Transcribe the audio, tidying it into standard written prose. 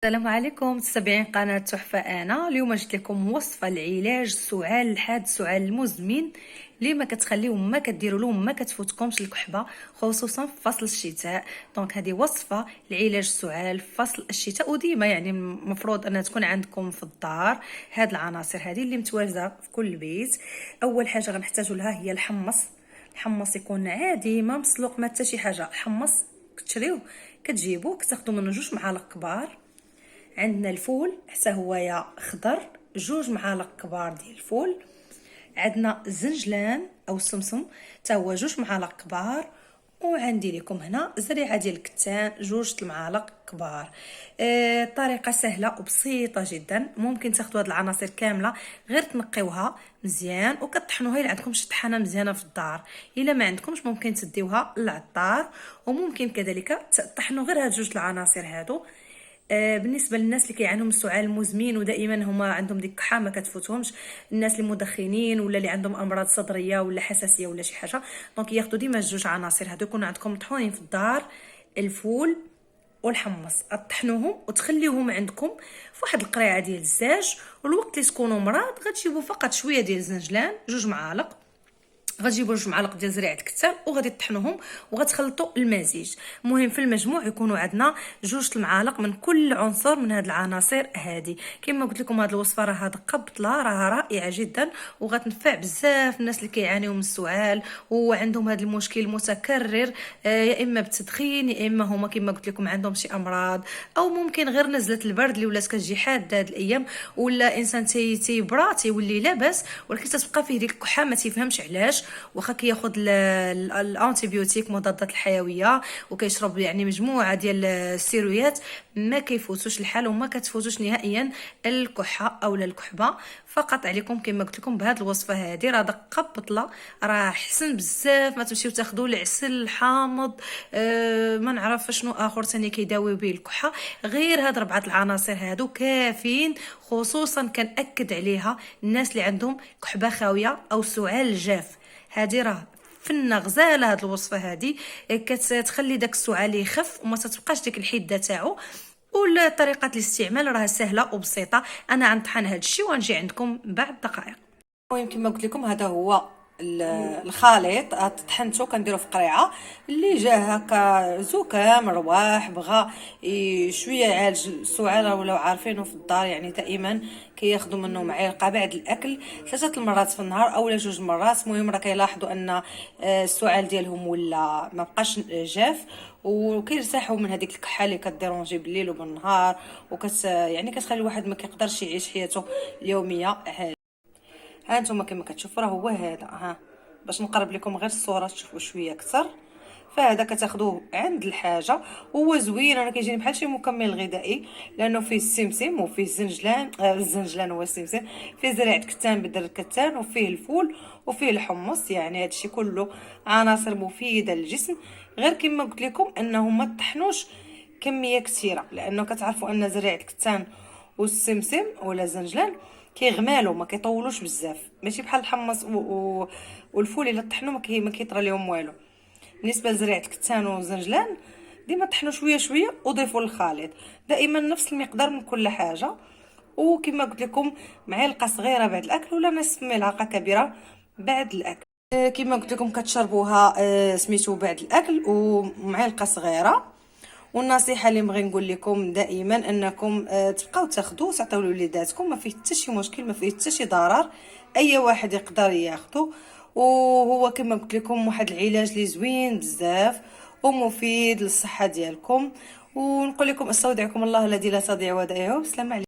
السلام عليكم متابعين قناة تحفة. أنا اليوم جبت لكم وصفة لعلاج السعال الحاد، السعال المزمن اللي ما كتخليو ما كديروا له ما كتفوتكمش الكحبة، خصوصا في فصل الشتاء. دونك هذه وصفة لعلاج السعال في فصل الشتاء، وديما يعني المفروض انها تكون عندكم في الدار هاد العناصر هذه اللي متواجده في كل بيت. اول حاجه غنحتاجوا لها هي الحمص يكون عادي ما مسلوق ما حتى شي حاجه. الحمص كتشريوه كتجيبوه كتاخذوا منه 2 معالق كبار. عندنا الفول حتى هو يا خضر 2 معالق كبار ديال الفول. عندنا الزنجلان او السمسم حتى هو 2 معالق كبار. وعندي لكم هنا زريعه ديال الكتان 2 المعالق كبار. طريقه سهله وبسيطه جدا، ممكن تاخذوا هاد العناصر كامله غير تنقيوها مزيان وكطحنوها الا عندكم شي طحانه مزيانه في الدار. الا ما عندكمش ممكن تديوها للعطار، وممكن كذلك تطحنوا غير هاد 2 العناصر هادو. بالنسبه للناس اللي كيعانوا من السعال المزمن ودائما هما عندهم ديك الكحه ما كتفوتهمش، الناس اللي مدخنين ولا اللي عندهم امراض صدريه ولا حساسيه ولا شي حاجه، دونك ياخذوا ديما 2 عناصر هادو يكونوا عندكم مطحونين في الدار، الفول والحمص. طحنوهم وتخليوهم عندكم في واحد القريعه ديال الزاج، والوقت اللي تكونوا مراد غتجيبوا فقط شويه ديال الزنجلان 2 معالق، غتجيبوا 2 معالق ديال زريعه الكتان وغادي تطحنوهم وغتخلطوا المزيج. المهم في المجموع يكونوا عندنا 2 المعالق من كل عنصر من هاد العناصر هذه. كما قلت لكم هاد الوصفه راها دقه بطله، راها رائعه جدا وغتنفع بزاف الناس اللي كيعانيو من السعال وعندهم هذا المشكل متكرر، يا اما بالتدخين يا اما هما كما قلت لكم عندهم شي امراض، او ممكن غير نزله البرد اللي ولات كتجي حاده هاد الايام، ولا انسان تيبرا تيولي لاباس ولكن تتبقى فيه ديك الكحه ما تيفهمش علاش، واخا كياخذ الانتيبيوتيك مضادات الحيويه وكيشرب يعني مجموعه ديال السيرويات ما كيفوتوش الحال وما كتفوتوش نهائيا الكحه او الكحبه. فقط عليكم كما قلت لكم بهذه الوصفه هذه راه دقه بطله، راه حسن بزاف. ما تمشيو تاخذوا العسل الحامض، ما نعرف شنو اخر ثاني كيداوي به الكحه، غير هاد 4 العناصر هادو كافيين. خصوصا كنأكد عليها الناس اللي عندهم كحبه خاويه او سعال جاف، هذه راه فنه غزاله. هاد الوصفه هذه كتخلي داك السعال يخف وما تتبقاش ديك الحده تاعو. وطريقه الاستعمال راه سهله وبسيطه. انا غنطحن هاد الشيء ونجي عندكم بعد دقائق. المهم كما قلت لكم هذا هو الخليط طحنته كنديرو في قريعه. اللي جا هكا زكام رواح بغى شويه يعالج السعال ولاو عارفينه في الدار، يعني دائما كياخذوا منه معلقه بعد الاكل 3 المرات في النهار اولا 2 مرات. المهم راه كيلاحظوا ان السعال ديالهم ولا ما بقاش جاف وكيرتاحوا من هذيك الكحه اللي كديرونجي بالليل وبالنهار يعني كتخلي الواحد ما كيقدرش يعيش حياته اليوميه. ها انتم كما كتشوفوا راه هو هذا، ها باش نقرب لكم غير الصوره تشوفوا شويه اكثر. فهذا كتاخذوه عند الحاجه، وهو زوين راه كيجيني بحال شي مكمل غذائي لانه فيه السمسم وفيه الزنجلان. الزنجلان هو السمسم، فيه زريعه كتان بدر الكتان وفيه الفول وفيه الحمص. يعني هذا الشيء كله عناصر مفيده للجسم، غير كما قلت لكم انه ما تطحنوش كميه كثيره، لانه كتعرفوا ان زريعه الكتان والسمسم ولا الزنجلان كيغمالوا ما كيطولوش بزاف، ماشي بحال الحمص والفول الا طحنوا ما كيطرى لهم والو. بالنسبه لزريعه الكتان والزنجلان ديما طحنوا شويه شويه وضيفوا للخليط دائما نفس المقدار من كل حاجه. وكما قلت لكم معلقه صغيره بعد الاكل ولا نصف ملعقه كبيره بعد الاكل. كما قلت لكم كتشربوها سميتو بعد الاكل ومعلقه صغيره. والنصيحه اللي بغي نقول لكم دائما انكم تبقاو تاخذوا تعطيو لوليداتكم، ما فيه حتى شي مشكل ما فيه حتى شي ضرر، اي واحد يقدر ياخذه. وهو كما قلت لكم واحد العلاج اللي زوين بزاف ومفيد للصحه ديالكم. ونقول لكم استودعكم الله الذي لا تضيع ودائعه. بسلام عليكم.